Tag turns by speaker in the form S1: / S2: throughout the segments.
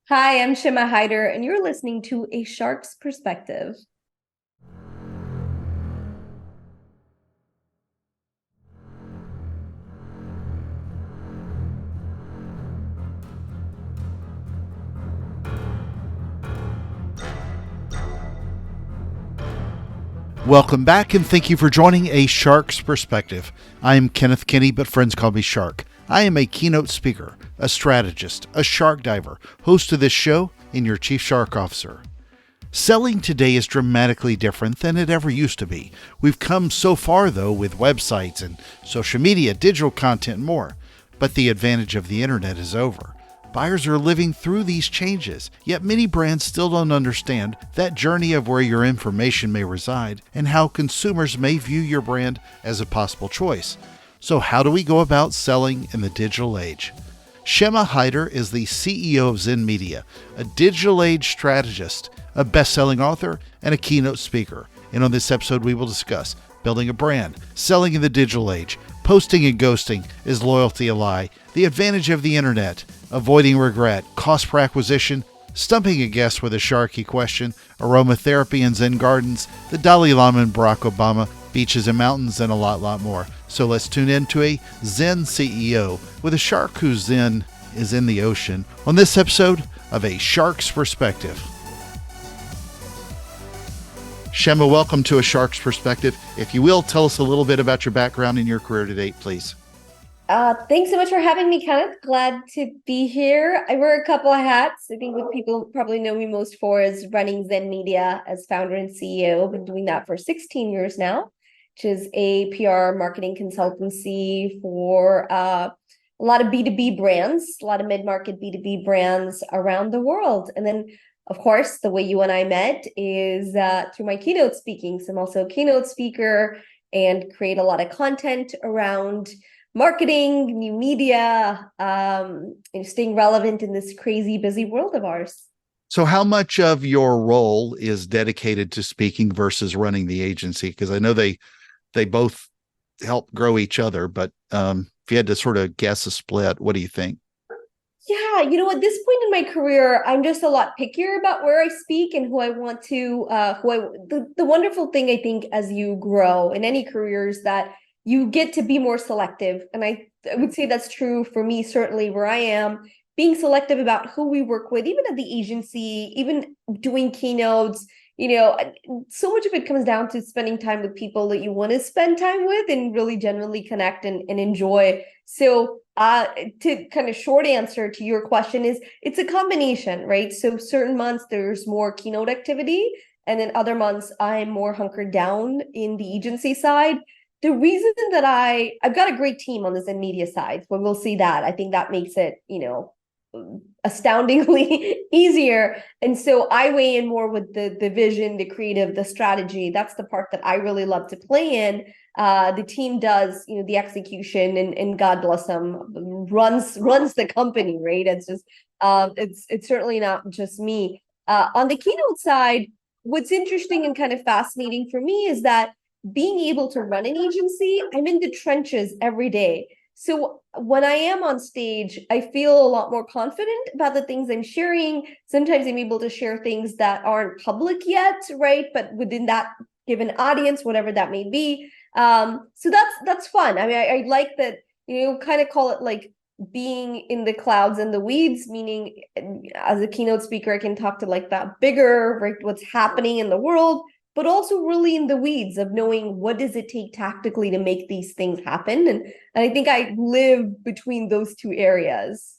S1: Hi, I'm Shama Hyder, and you're listening to A Shark's Perspective.
S2: Welcome back and thank you for joining A Shark's Perspective. I am Kenneth Kinney, but friends call me Shark. I am a keynote speaker, a strategist, a shark diver, host of this show, and your chief shark officer. Selling today is dramatically different than it ever used to be. We've come so far, though, with websites and social media, digital content, and more. But the advantage of the internet is over. Buyers are living through these changes, yet many brands still don't understand that journey of where your information may reside and how consumers may view your brand as a possible choice. So how do we go about selling in the digital age? Shama Hyder is the CEO of Zen Media, a digital age strategist, a best-selling author, and a keynote speaker. And on this episode, we will discuss building a brand, selling in the digital age, posting and ghosting, is loyalty a lie, the advantage of the internet, avoiding regret, cost per acquisition, stumping a guest with a sharky question, aromatherapy in Zen gardens, the Dalai Lama and Barack Obama, beaches and mountains, and a lot more. So let's tune in to a Zen CEO with a shark whose Zen is in the ocean on this episode of A Shark's Perspective. Shama, welcome to A Shark's Perspective. If you will, tell us a little bit about your background and your career to date, please.
S1: Thanks so much for having me, Kenneth. Glad to be here. I wear a couple of hats. I think what people probably know me most for is running Zen Media as founder and CEO. I've been doing that for 16 years now, which is a PR marketing consultancy for a lot of B2B brands, a lot of mid-market B2B brands around the world. And then, of course, the way you and I met is through my keynote speaking. So I'm also a keynote speaker and create a lot of content around marketing, new media, and staying relevant in this crazy, busy world of ours.
S2: So how much of your role is dedicated to speaking versus running the agency? Because I know they both help grow each other, but if you had to sort of guess a split, what do you think?
S1: Yeah, at this point in my career, I'm just a lot pickier about where I speak and who I want to, the wonderful thing I think as you grow in any career is that you get to be more selective. And I would say that's true for me, certainly where I am, being selective about who we work with, even at the agency, even doing keynotes, so much of it comes down to spending time with people that you want to spend time with and really genuinely connect and enjoy. So to kind of short answer to your question is it's a combination, right? So certain months there's more keynote activity, and then other months I'm more hunkered down in the agency side. The reason that I've got a great team on the Zen Media side, but we'll see that. I think that makes it, astoundingly easier. And so I weigh in more with the vision, the creative, the strategy. That's the part that I really love to play in. The team does, the execution, and God bless them, runs the company, right? It's just it's certainly not just me. On the keynote side, what's interesting and kind of fascinating for me is that being able to run an agency, I'm in the trenches every day. So when I am on stage, I feel a lot more confident about the things I'm sharing. Sometimes I'm able to share things that aren't public yet, right? But within that given audience, whatever that may be. So that's fun. I mean, I like that, kind of call it like being in the clouds and the weeds, meaning as a keynote speaker, I can talk to like that bigger, right, what's happening in the world, but also really in the weeds of knowing what does it take tactically to make these things happen. And I think I live between those two areas.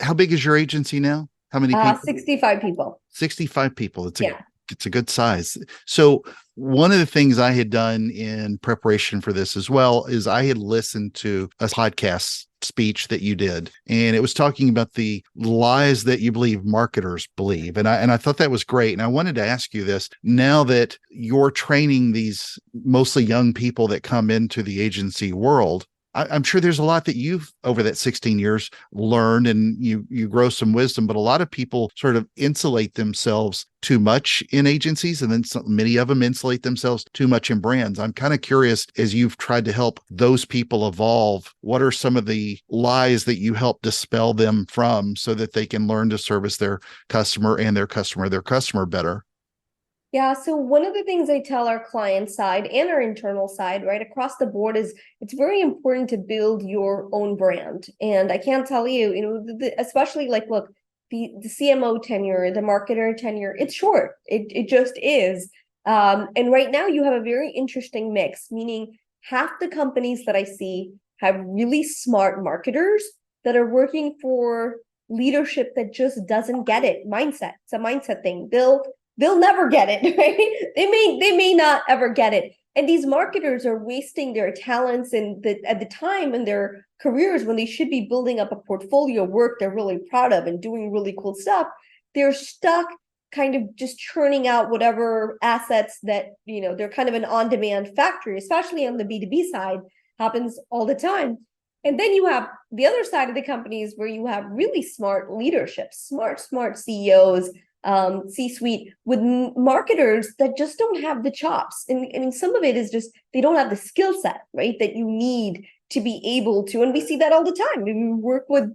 S2: How big is your agency now? How many people?
S1: 65 people.
S2: 65 people.
S1: Yeah.
S2: It's a good size. So one of the things I had done in preparation for this as well is I had listened to a podcast speech that you did, and it was talking about the lies that you believe marketers believe. And I thought that was great. And I wanted to ask you this, now that you're training these mostly young people that come into the agency world, I'm sure there's a lot that you've over that 16 years learned, and you grow some wisdom, but a lot of people sort of insulate themselves too much in agencies, and then many of them insulate themselves too much in brands. I'm kind of curious, as you've tried to help those people evolve, what are some of the lies that you help dispel them from so that they can learn to service their customer and their customer better?
S1: Yeah, so one of the things I tell our client side and our internal side, right, across the board is it's very important to build your own brand. And I can't tell you, especially like, look, the CMO tenure, the marketer tenure, it's short. It just is. And right now you have a very interesting mix, meaning half the companies that I see have really smart marketers that are working for leadership that just doesn't get it. Mindset. It's a mindset thing. They'll never get it, right? They may not ever get it. And these marketers are wasting their talents and at the time in their careers when they should be building up a portfolio of work they're really proud of and doing really cool stuff. They're stuck kind of just churning out whatever assets that, they're kind of an on-demand factory, especially on the B2B side, happens all the time. And then you have the other side of the companies where you have really smart leadership, smart CEOs, C-suite with marketers that just don't have the chops. And I mean, some of it is just they don't have the skill set, right, that you need to be able to. And we see that all the time. We work with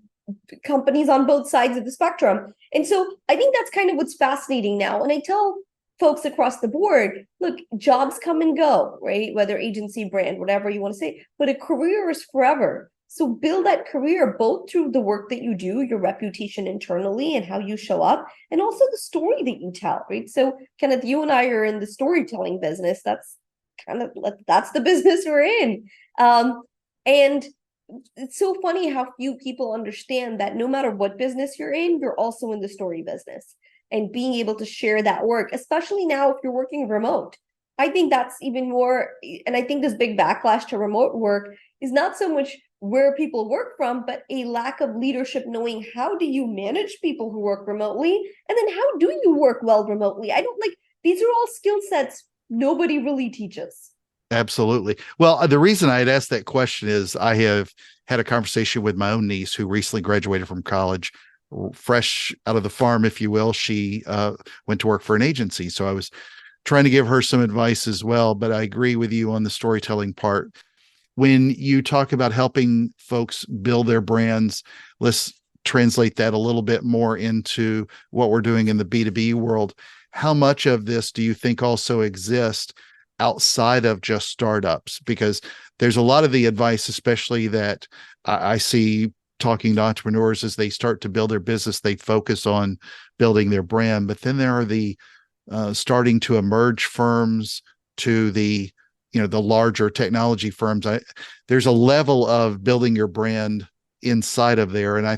S1: companies on both sides of the spectrum. And so I think that's kind of what's fascinating now. And I tell folks across the board, look, jobs come and go, right? Whether agency, brand, whatever you want to say, but a career is forever. So build that career both through the work that you do, your reputation internally and how you show up, and also the story that you tell, right? So Kenneth, you and I are in the storytelling business. That's the business we're in. And it's so funny how few people understand that no matter what business you're in, you're also in the story business and being able to share that work, especially now if you're working remote. I think that's even more, and I think this big backlash to remote work is not so much where people work from, but a lack of leadership knowing how do you manage people who work remotely, and then how do you work well remotely. I don't these are all skill sets nobody really teaches.
S2: Absolutely. Well, the reason I had asked that question is I have had a conversation with my own niece who recently graduated from college, fresh out of the farm, if you will. She went to work for an agency. So I was trying to give her some advice as well. But I agree with you on the storytelling part. When you talk about helping folks build their brands, let's translate that a little bit more into what we're doing in the B2B world. How much of this do you think also exists outside of just startups? Because there's a lot of the advice, especially that I see talking to entrepreneurs as they start to build their business, they focus on building their brand. But then there are the starting to emerge firms to the the larger technology firms. There's a level of building your brand inside of there, and I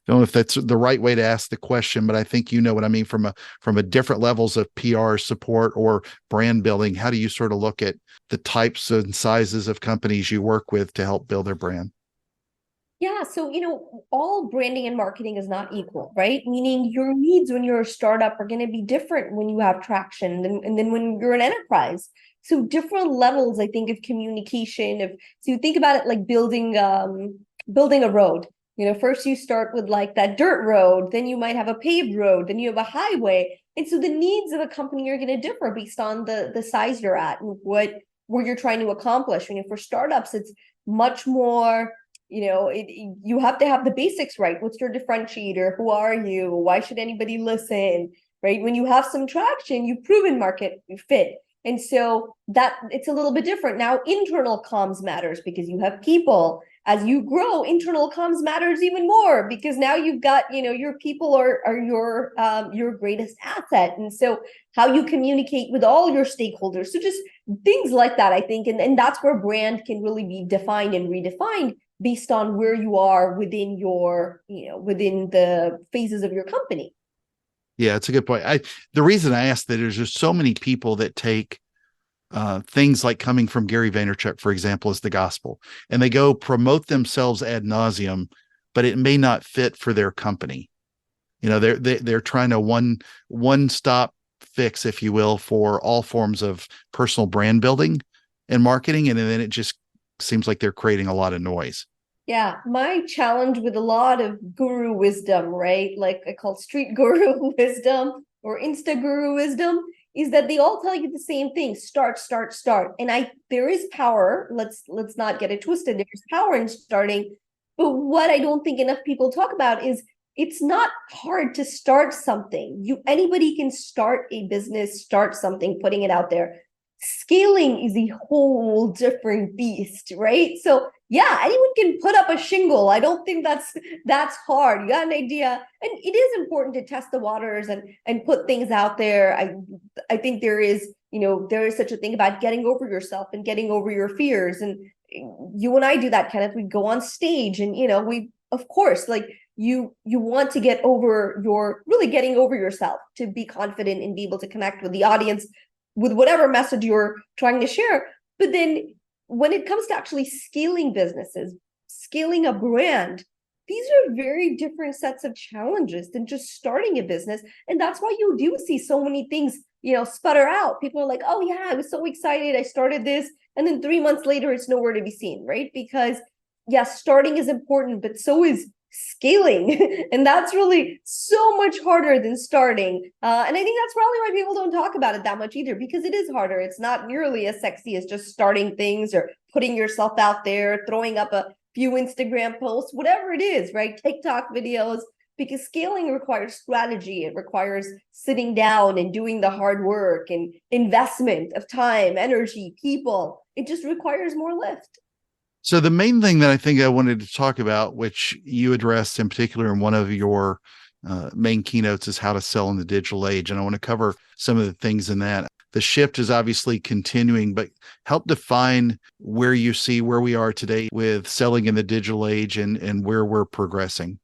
S2: don't know if that's the right way to ask the question, but I think you know what I mean from a different levels of PR support or brand building. How do you sort of look at the types and sizes of companies you work with to help build their brand?
S1: Yeah, so all branding and marketing is not equal, right? Meaning your needs when you're a startup are going to be different when you have traction and then when you're an enterprise. So different levels, I think, of communication. So you think about it like building a road. First you start with like that dirt road, then you might have a paved road, then you have a highway. And so the needs of a company are going to differ based on the size you're at and where you're trying to accomplish. For startups, it's much more, you have to have the basics right. What's your differentiator? Who are you? Why should anybody listen? Right? When you have some traction, you've proven market fit. And so that it's a little bit different. Now, internal comms matters because you have people. As you grow, internal comms matters even more because now you've got, your people are your greatest asset. And so how you communicate with all your stakeholders. So just things like that, I think. And that's where brand can really be defined and redefined based on where you are within within the phases of your company.
S2: Yeah, it's a good point. The reason I asked that is there's so many people that take things like coming from Gary Vaynerchuk, for example, as the gospel, and they go promote themselves ad nauseum, but it may not fit for their company. They're trying to one stop fix, if you will, for all forms of personal brand building and marketing, and then it just seems like they're creating a lot of noise.
S1: Yeah, my challenge with a lot of guru wisdom, right? Like I call street guru wisdom or Insta guru wisdom, is that they all tell you the same thing: start, start, start. And there is power. Let's not get it twisted. There's power in starting, but what I don't think enough people talk about is it's not hard to start something. Anybody can start a business, start something, putting it out there. Scaling is a whole different beast, right? So yeah, anyone can put up a shingle. I don't think that's hard. You got an idea, and it is important to test the waters and put things out there. I think there is, there is such a thing about getting over yourself and getting over your fears. And you and I do that, Kenneth. We go on stage, and we, of course, like you want to get over getting over yourself to be confident and be able to connect with the audience with whatever message you're trying to share. But then when it comes to actually scaling businesses, scaling a brand, these are very different sets of challenges than just starting a business. And that's why you do see so many things, sputter out. People are like, oh yeah, I was so excited, I started this. And then 3 months later, it's nowhere to be seen, right? Because yes, starting is important, but so is scaling. And that's really so much harder than starting. And I think that's probably why people don't talk about it that much either, because it is harder. It's not nearly as sexy as just starting things or putting yourself out there, throwing up a few Instagram posts, whatever it is, right? TikTok videos, because scaling requires strategy. It requires sitting down and doing the hard work and investment of time, energy, people. It just requires more lift.
S2: So the main thing that I think I wanted to talk about, which you addressed in particular in one of your main keynotes, is how to sell in the digital age. And I want to cover some of the things in that. The shift is obviously continuing, but help define where you see where we are today with selling in the digital age and where we're progressing.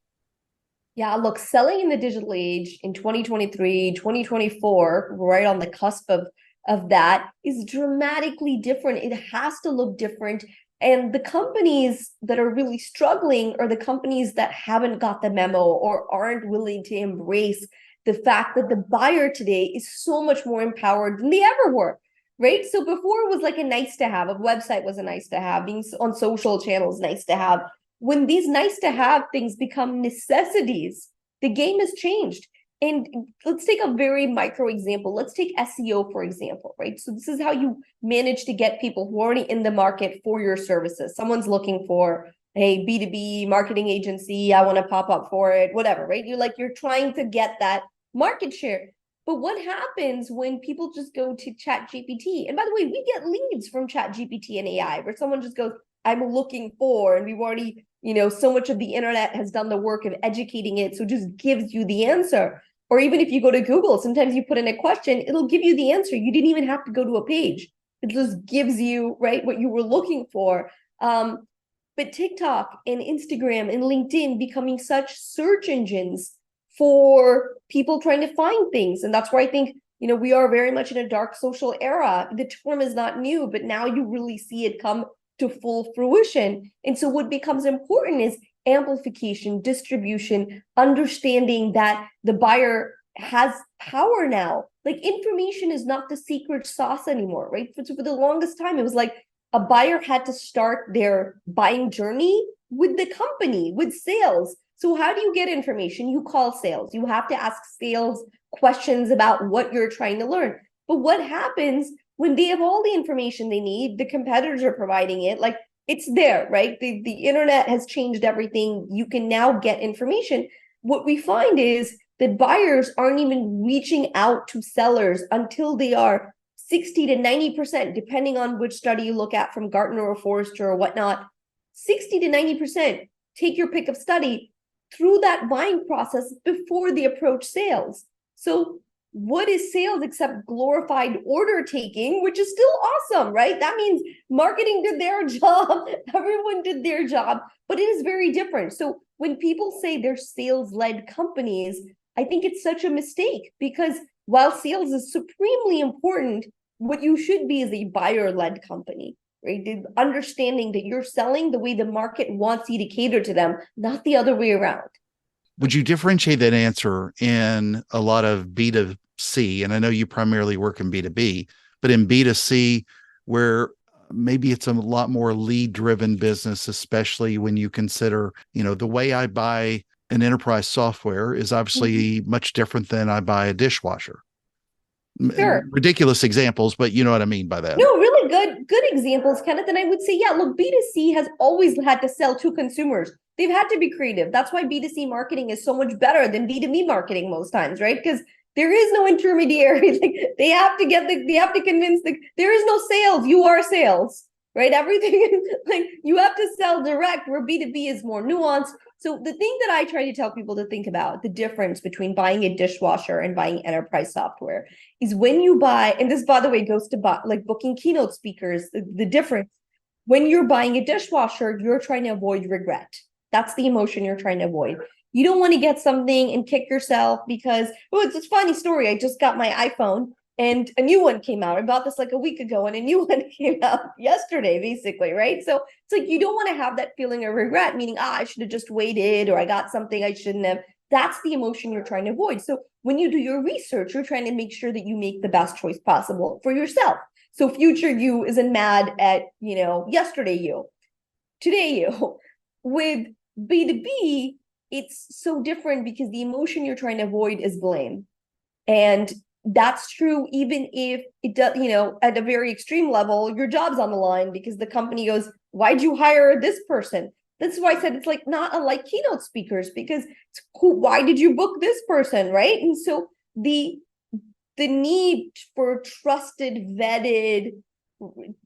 S1: Yeah, look, selling in the digital age in 2023, 2024, right on the cusp of that, is dramatically different. It has to look different. And the companies that are really struggling are the companies that haven't got the memo or aren't willing to embrace the fact that the buyer today is so much more empowered than they ever were, right? So before it was like a nice to have, a website was a nice to have, being on social channels, nice to have. When these nice to have things become necessities, the game has changed. And let's take a very micro example. Let's take SEO, for example, right? So this is how you manage to get people who are already in the market for your services. Someone's looking for a B2B marketing agency. I want to pop up for it, whatever, right? You're trying to get that market share. But what happens when people just go to ChatGPT? And by the way, we get leads from ChatGPT and AI where someone just goes, I'm looking for, and we've already, so much of the internet has done the work of educating it. So it just gives you the answer. Or even if you go to Google, sometimes you put in a question, it'll give you the answer. You didn't even have to go to a page. It just gives you, right, what you were looking for. But TikTok and Instagram and LinkedIn becoming such search engines for people trying to find things. And that's where I think, we are very much in a dark social era. The term is not new, but now you really see it come to full fruition. And so what becomes important is amplification, distribution, understanding that the buyer has power now. Like information is not the secret sauce anymore, right? For the longest time, it was like a buyer had to start their buying journey with the company, with sales. So how do you get information? You call sales. You have to ask sales questions about what you're trying to learn. But what happens when they have all the information they need, the competitors are providing it, like it's there, right? The internet has changed everything. You can now get information. What we find is that buyers aren't even reaching out to sellers until they are 60 to 90%, depending on which study you look at from Gartner or Forrester or whatnot. 60 to 90%, take your pick of study, through that buying process before they approach sales. So what is sales except glorified order taking, which is still awesome, right? That means marketing did their job, everyone did their job, but it is very different. So when people say they're sales-led companies, I think it's such a mistake, because while sales is supremely important, what you should be is a buyer-led company, right? The understanding that you're selling the way the market wants you to cater to them, not the other way around.
S2: Would you differentiate that answer in a lot of B2C? And I know you primarily work in B2B, but in B2C, where maybe it's a lot more lead driven business, especially when you consider, the way I buy an enterprise software is obviously much different than I buy a dishwasher.
S1: Sure.
S2: Ridiculous examples, but you know what I mean by that.
S1: No, really good examples, Kenneth. And I would say, yeah, look, B2C has always had to sell to consumers. They've had to be creative. That's why B2C marketing is so much better than B2B marketing most times, right? Because there is no intermediary. Like they have to convince there is no sales. You are sales, right? Everything like you have to sell direct, where B2B is more nuanced. So the thing that I try to tell people to think about, the difference between buying a dishwasher and buying enterprise software, is when you buy, and this, by the way, goes to like booking keynote speakers, the difference. When you're buying a dishwasher, you're trying to avoid regret. That's the emotion you're trying to avoid. You don't want to get something and kick yourself because, it's a funny story. I just got my iPhone and a new one came out. I bought this like a week ago and a new one came out yesterday, basically, right? So it's like you don't want to have that feeling of regret, meaning, I should have just waited, or I got something I shouldn't have. That's the emotion you're trying to avoid. So when you do your research, you're trying to make sure that you make the best choice possible for yourself. So future you isn't mad at, yesterday you, today you. With B2B, it's so different because the emotion you're trying to avoid is blame. And that's true even if it does, at a very extreme level, your job's on the line because the company goes, why'd you hire this person? That's why I said it's like not unlike keynote speakers, because it's cool. Why did you book this person, right? And so the need for trusted, vetted,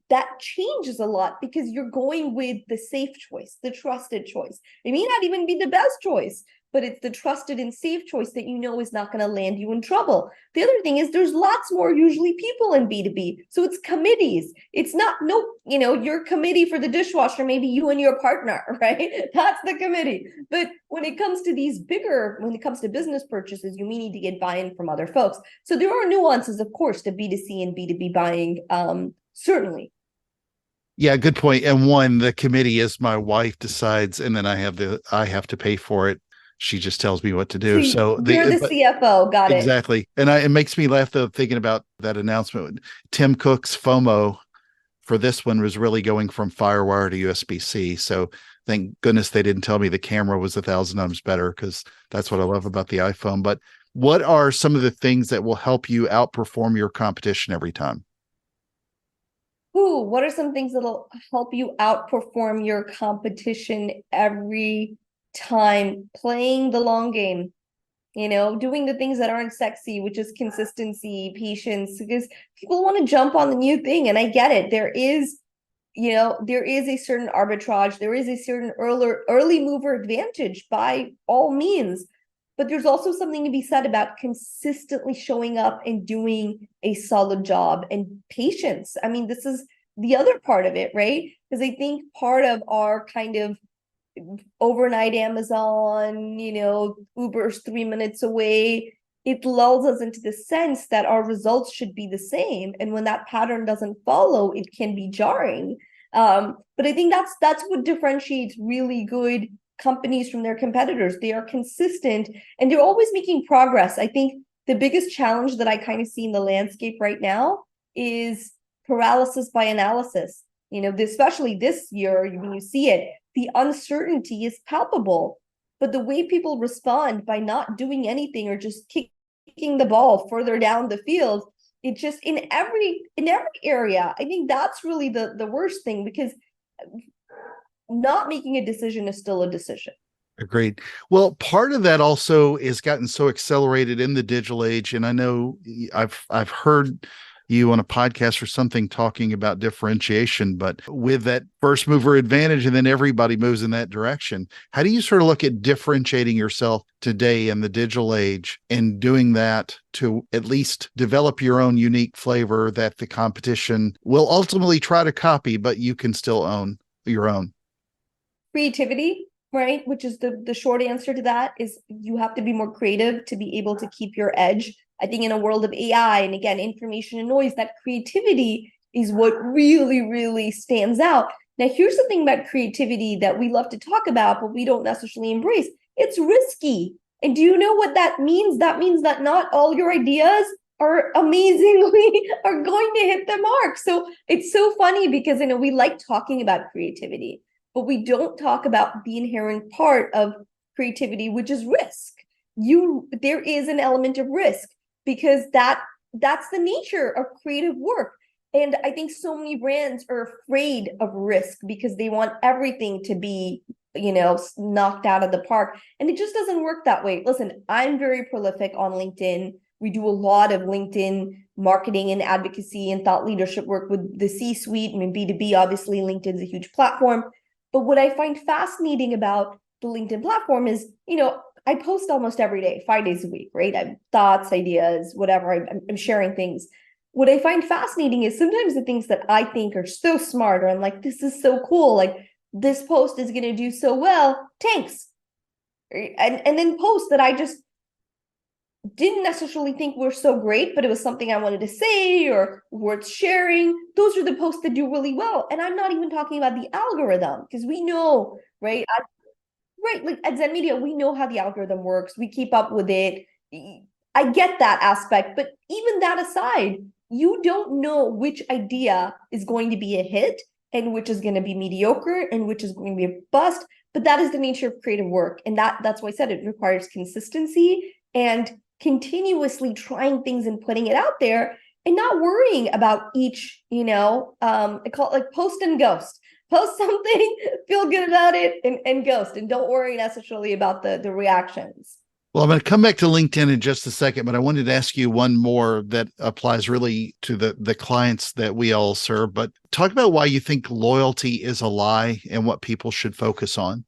S1: that changes a lot because you're going with the safe choice, the trusted choice. It may not even be the best choice, but it's the trusted and safe choice that is not going to land you in trouble. The other thing is there's lots more usually people in B2B. So it's committees. It's not, your committee for the dishwasher, maybe you and your partner, right? That's the committee. But when it comes to when it comes to business purchases, you may need to get buy-in from other folks. So there are nuances, of course, to B2C and B2B buying, certainly.
S2: Yeah, good point. And one, the committee is my wife decides, and then I have to pay for it. She just tells me what to do. So
S1: you're the CFO. Got it.
S2: Exactly. And it makes me laugh though, thinking about that announcement. Tim Cook's FOMO for this one was really going from FireWire to USB-C. So thank goodness they didn't tell me the camera was 1,000 times better, because that's what I love about the iPhone. But what are some of the things that will help you outperform your competition every time?
S1: What are some things that'll help you outperform your competition every time? Playing the long game, doing the things that aren't sexy, which is consistency, patience, because people want to jump on the new thing. And I get it. There is a certain arbitrage. There is a certain early mover advantage by all means. But there's also something to be said about consistently showing up and doing a solid job, and patience. I mean, this is the other part of it, right? Because I think part of our kind of overnight Amazon, Uber's 3 minutes away, it lulls us into the sense that our results should be the same. And when that pattern doesn't follow, it can be jarring. But I think that's what differentiates really good companies from their competitors. They are consistent and they're always making progress. I think the biggest challenge that I kind of see in the landscape right now is paralysis by analysis. Especially this year, when you see it, the uncertainty is palpable, but the way people respond by not doing anything or just kicking the ball further down the field, it just in every area, I think that's really the worst thing, because not making a decision is still a decision.
S2: Agreed. Well, part of that also is gotten so accelerated in the digital age. And I know I've heard you on a podcast or something talking about differentiation, but with that first mover advantage, and then everybody moves in that direction. How do you sort of look at differentiating yourself today in the digital age and doing that to at least develop your own unique flavor that the competition will ultimately try to copy, but you can still own your own?
S1: Creativity, right? Which is the short answer to that, is you have to be more creative to be able to keep your edge. I think in a world of AI and again, information and noise, that creativity is what really, really stands out. Now, here's the thing about creativity that we love to talk about, but we don't necessarily embrace. It's risky. And do you know what that means? That means that not all your ideas are amazingly are going to hit the mark. So it's so funny because we like talking about creativity, but we don't talk about the inherent part of creativity, which is risk. There is an element of risk because that's the nature of creative work. And I think so many brands are afraid of risk because they want everything to be, knocked out of the park. And it just doesn't work that way. Listen, I'm very prolific on LinkedIn. We do a lot of LinkedIn marketing and advocacy and thought leadership work with the C-suite. I mean, B2B, obviously, LinkedIn's a huge platform. But what I find fascinating about the LinkedIn platform is, I post almost every day, 5 days a week, right? I have thoughts, ideas, whatever. I'm sharing things. What I find fascinating is sometimes the things that I think are so smart, or I'm like, this is so cool. Like, this post is going to do so well. Tanks. And then posts that I just didn't necessarily think were so great, but it was something I wanted to say or worth sharing. Those are the posts that do really well. And I'm not even talking about the algorithm because we know, right? Right. Like at Zen Media, we know how the algorithm works. We keep up with it. I get that aspect, but even that aside, you don't know which idea is going to be a hit and which is going to be mediocre and which is going to be a bust. But that is the nature of creative work. And that's why I said it requires consistency and continuously trying things and putting it out there and not worrying about each, I call it like post and ghost. Post something, feel good about it, and ghost. And don't worry necessarily about the reactions.
S2: Well, I'm going to come back to LinkedIn in just a second, but I wanted to ask you one more that applies really to the clients that we all serve. But talk about why you think loyalty is a lie and what people should focus on.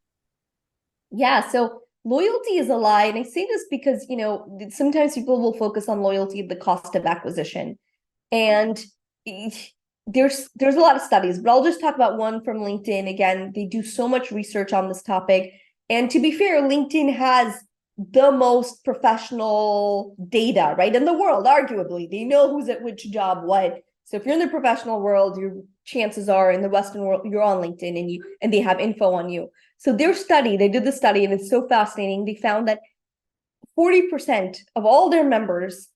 S1: Yeah, so loyalty is a lie. And I say this because, sometimes people will focus on loyalty at the cost of acquisition. And there's a lot of studies, but I'll just talk about one from LinkedIn. Again, they do so much research on this topic. And to be fair, LinkedIn has the most professional data, right, in the world, arguably. They know who's at which job, what. So if you're in the professional world, your chances are in the Western world, you're on LinkedIn and they have info on you. So they did the study, and it's so fascinating. They found that 40% of all their members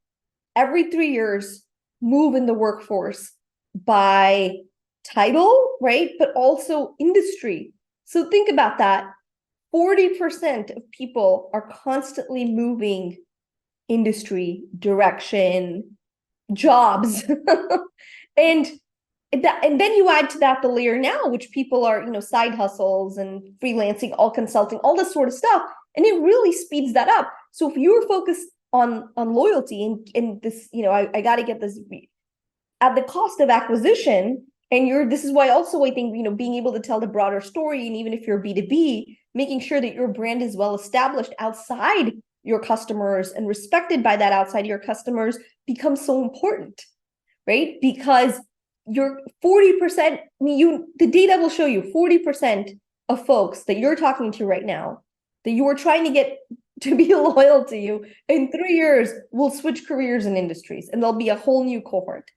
S1: every 3 years move in the workforce by title, right? But also industry. So think about that. 40% of people are constantly moving industry, direction, jobs. and then you add to that the layer now, which people are, side hustles and freelancing, all consulting, all this sort of stuff. And it really speeds that up. So if you're focused on loyalty and this, I got to get this at the cost of acquisition, and this is why also I think, being able to tell the broader story, and even if you're B2B, making sure that your brand is well established outside your customers and respected by that outside your customers becomes so important, right? Because you're 40%, the data will show you 40% of folks that you're talking to right now that you are trying to get to be loyal to you in 3 years will switch careers and industries, and there'll be a whole new cohort.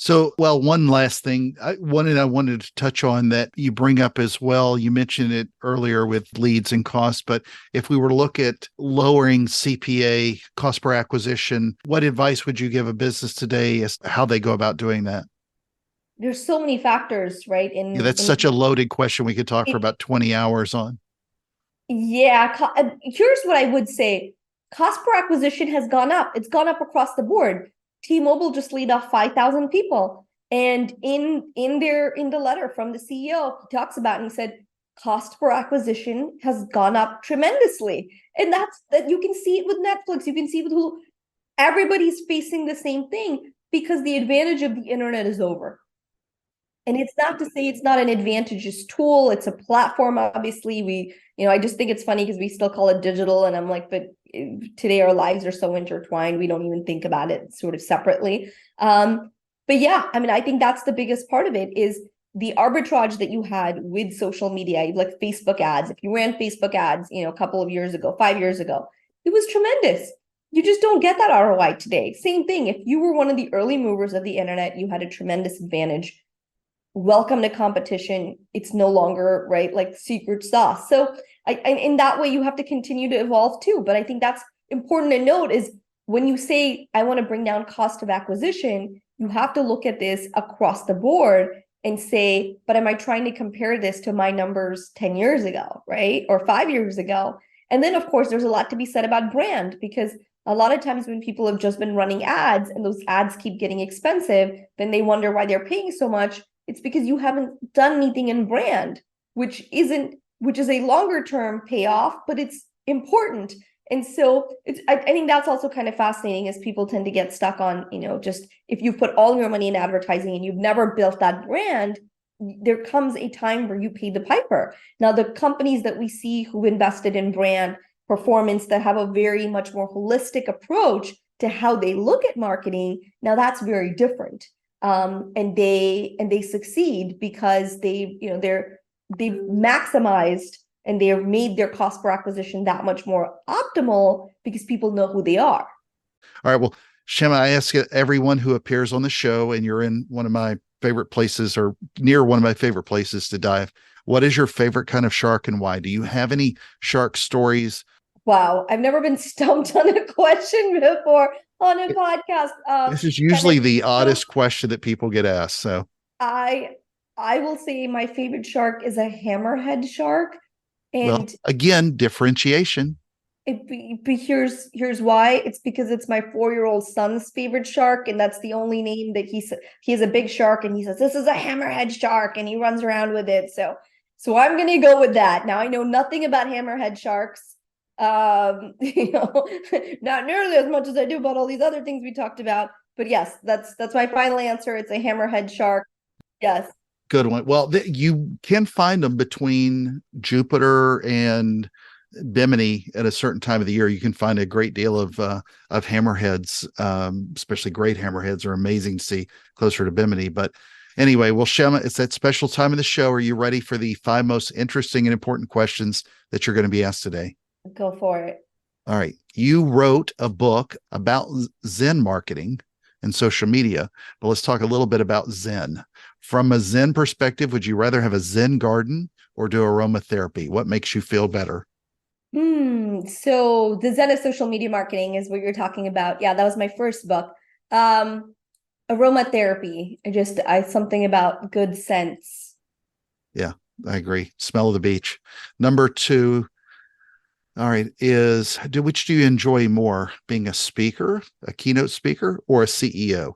S2: So, well, one last thing I wanted to touch on that you bring up as well. You mentioned it earlier with leads and costs, but if we were to look at lowering CPA, cost per acquisition, what advice would you give a business today as how they go about doing that?
S1: There's so many factors, right?
S2: Yeah, that's such a loaded question. We could talk for about 20 hours on.
S1: Yeah, here's what I would say. Cost per acquisition has gone up. It's gone up across the board. T-Mobile just laid off 5,000 people. And in the letter from the CEO, he talks about, and he said, cost per acquisition has gone up tremendously. And that you can see it with Netflix. You can see it with Hulu. Everybody's facing the same thing because the advantage of the internet is over. And it's not to say it's not an advantageous tool. It's a platform, obviously. I just think it's funny because we still call it digital. And I'm like, but today our lives are so intertwined. We don't even think about it sort of separately. But yeah, I think that's the biggest part of it is the arbitrage that you had with social media, like Facebook ads. If you ran Facebook ads, a couple of years ago, 5 years ago, it was tremendous. You just don't get that ROI today. Same thing. If you were one of the early movers of the internet, you had a tremendous advantage. Welcome to competition. It's no longer, right, like secret sauce. So in that way, you have to continue to evolve too. But I think that's important to note is when you say, I want to bring down cost of acquisition, you have to look at this across the board and say, but am I trying to compare this to my numbers 10 years ago, right? Or 5 years ago? And then, of course, there's a lot to be said about brand, because a lot of times when people have just been running ads and those ads keep getting expensive, then they wonder why they're paying so much. It's because you haven't done anything in brand, which is a longer term payoff, but it's important. And so I think that's also kind of fascinating, as people tend to get stuck on, just if you put all your money in advertising and you've never built that brand, there comes a time where you pay the piper. Now, the companies that we see who invested in brand performance, that have a very much more holistic approach to how they look at marketing, now that's very different. And they succeed because they've maximized and they have made their cost per acquisition that much more optimal because people know who they are.
S2: All right. Well, Shama, I ask everyone who appears on the show, and you're in one of my favorite places, or near one of my favorite places to dive. What is your favorite kind of shark and why? Do you have any shark stories?
S1: Wow. I've never been stumped on a question before on a podcast.
S2: This is usually the oddest question that people get asked. So
S1: I will say my favorite shark is a hammerhead shark.
S2: Well,
S1: And
S2: again, differentiation.
S1: here's why. It's because it's my 4-year-old son's favorite shark, and that's the only name that he has a big shark, and he says, this is a hammerhead shark, and he runs around with it. So I'm gonna go with that. Now, I know nothing about hammerhead sharks. Not nearly as much as I do about all these other things we talked about. But yes, that's my final answer. It's a hammerhead shark. Yes.
S2: Good one. Well, you can find them between Jupiter and Bimini at a certain time of the year. You can find a great deal of hammerheads, especially great hammerheads are amazing to see closer to Bimini. But anyway, well, Shama, it's that special time of the show. Are you ready for the 5 most interesting and important questions that you're going to be asked today?
S1: Go for it.
S2: All right. You wrote a book about Zen marketing and social media, but let's talk a little bit about Zen. From a Zen perspective, would you rather have a Zen garden or do aromatherapy? What makes you feel better?
S1: So the Zen of social media marketing is what you're talking about. Yeah, that was my first book. Aromatherapy. Something about good scents.
S2: Yeah, I agree. Smell of the beach. Number 2. All right, which do you enjoy more, being a speaker, a keynote speaker, or a CEO?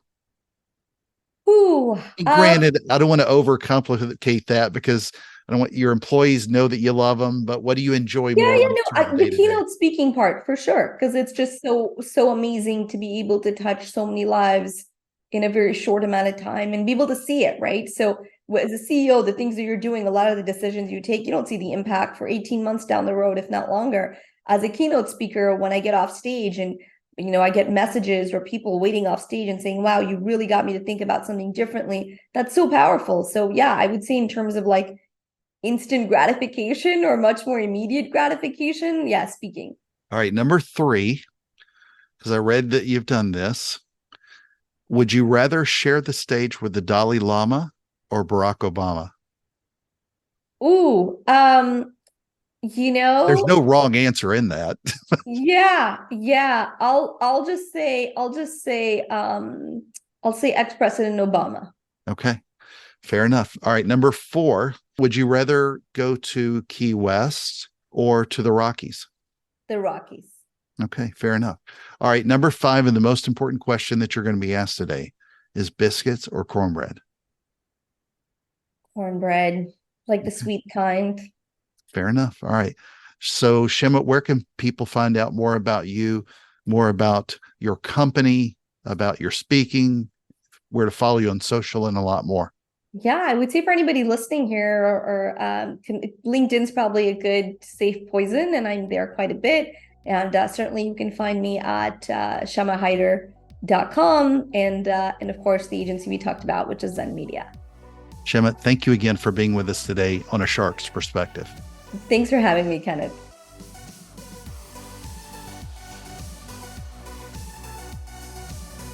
S1: Ooh.
S2: Granted, I don't want to overcomplicate that, because I don't want your employees know that you love them, but what do you enjoy more?
S1: The keynote speaking part for sure, because it's just so amazing to be able to touch so many lives in a very short amount of time and be able to see it, right? So as a CEO, the things that you're doing, a lot of the decisions you take, you don't see the impact for 18 months down the road, if not longer. As a keynote speaker, when I get off stage and I get messages or people waiting off stage and saying, wow, you really got me to think about something differently, that's so powerful. So yeah, I would say in terms of like instant gratification or much more immediate gratification, yeah, speaking.
S2: All right, number 3, because I read that you've done this. Would you rather share the stage with the Dalai Lama or Barack Obama?
S1: Ooh,
S2: There's no wrong answer in that.
S1: yeah. I'll say ex-President Obama.
S2: Okay, fair enough. All right, number 4, would you rather go to Key West or to the Rockies?
S1: The Rockies.
S2: Okay, fair enough. All right, number 5, and the most important question that you're going to be asked today is biscuits or cornbread?
S1: Cornbread, like the sweet kind.
S2: Fair enough. All right. So, Shama, where can people find out more about you, more about your company, about your speaking, where to follow you on social, and a lot more?
S1: Yeah, I would say for anybody listening here, or LinkedIn's probably a good safe poison, and I'm there quite a bit. And certainly you can find me at shamahyder.com and of course the agency we talked about, which is Zen Media.
S2: Shama, thank you again for being with us today on A Shark's Perspective.
S1: Thanks for having me, Kenneth.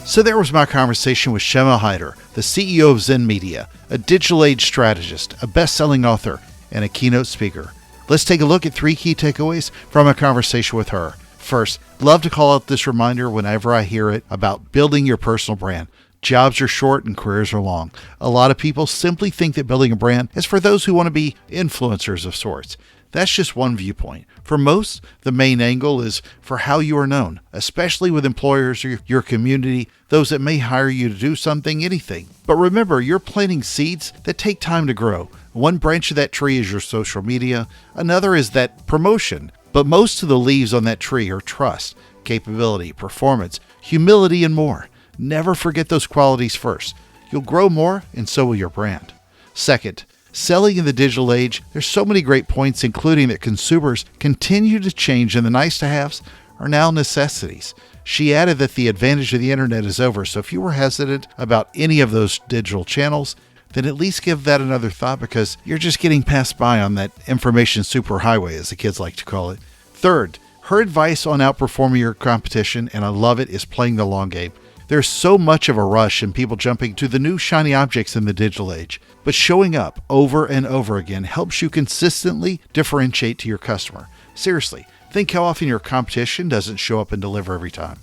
S2: So there was my conversation with Shama Hyder, the CEO of Zen Media, a digital age strategist, a best-selling author, and a keynote speaker. Let's take a look at 3 key takeaways from a conversation with her. First, love to call out this reminder whenever I hear it about building your personal brand. Jobs are short and careers are long. A lot of people simply think that building a brand is for those who want to be influencers of sorts. That's just one viewpoint. For most, the main angle is for how you are known, especially with employers or your community, those that may hire you to do something, anything. But remember, you're planting seeds that take time to grow. One branch of that tree is your social media. Another is that promotion. But most of the leaves on that tree are trust, capability, performance, humility, and more. Never forget those qualities first. You'll grow more, and so will your brand. Second, selling in the digital age, there's so many great points, including that consumers continue to change and the nice-to-haves are now necessities. She added that the advantage of the internet is over, so if you were hesitant about any of those digital channels, then at least give that another thought because you're just getting passed by on that information superhighway, as the kids like to call it. Third, her advice on outperforming your competition, and I love it, is playing the long game. There's so much of a rush and people jumping to the new shiny objects in the digital age, but showing up over and over again helps you consistently differentiate to your customer. Seriously, think how often your competition doesn't show up and deliver every time.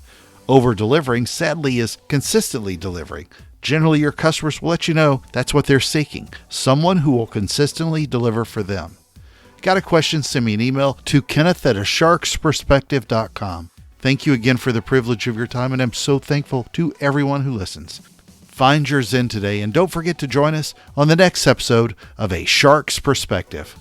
S2: Over-delivering, sadly, is consistently delivering. Generally, your customers will let you know that's what they're seeking, someone who will consistently deliver for them. Got a question? Send me an email to kenneth@asharksperspective.com. Thank you again for the privilege of your time, and I'm so thankful to everyone who listens. Find your Zen today, and don't forget to join us on the next episode of A Shark's Perspective.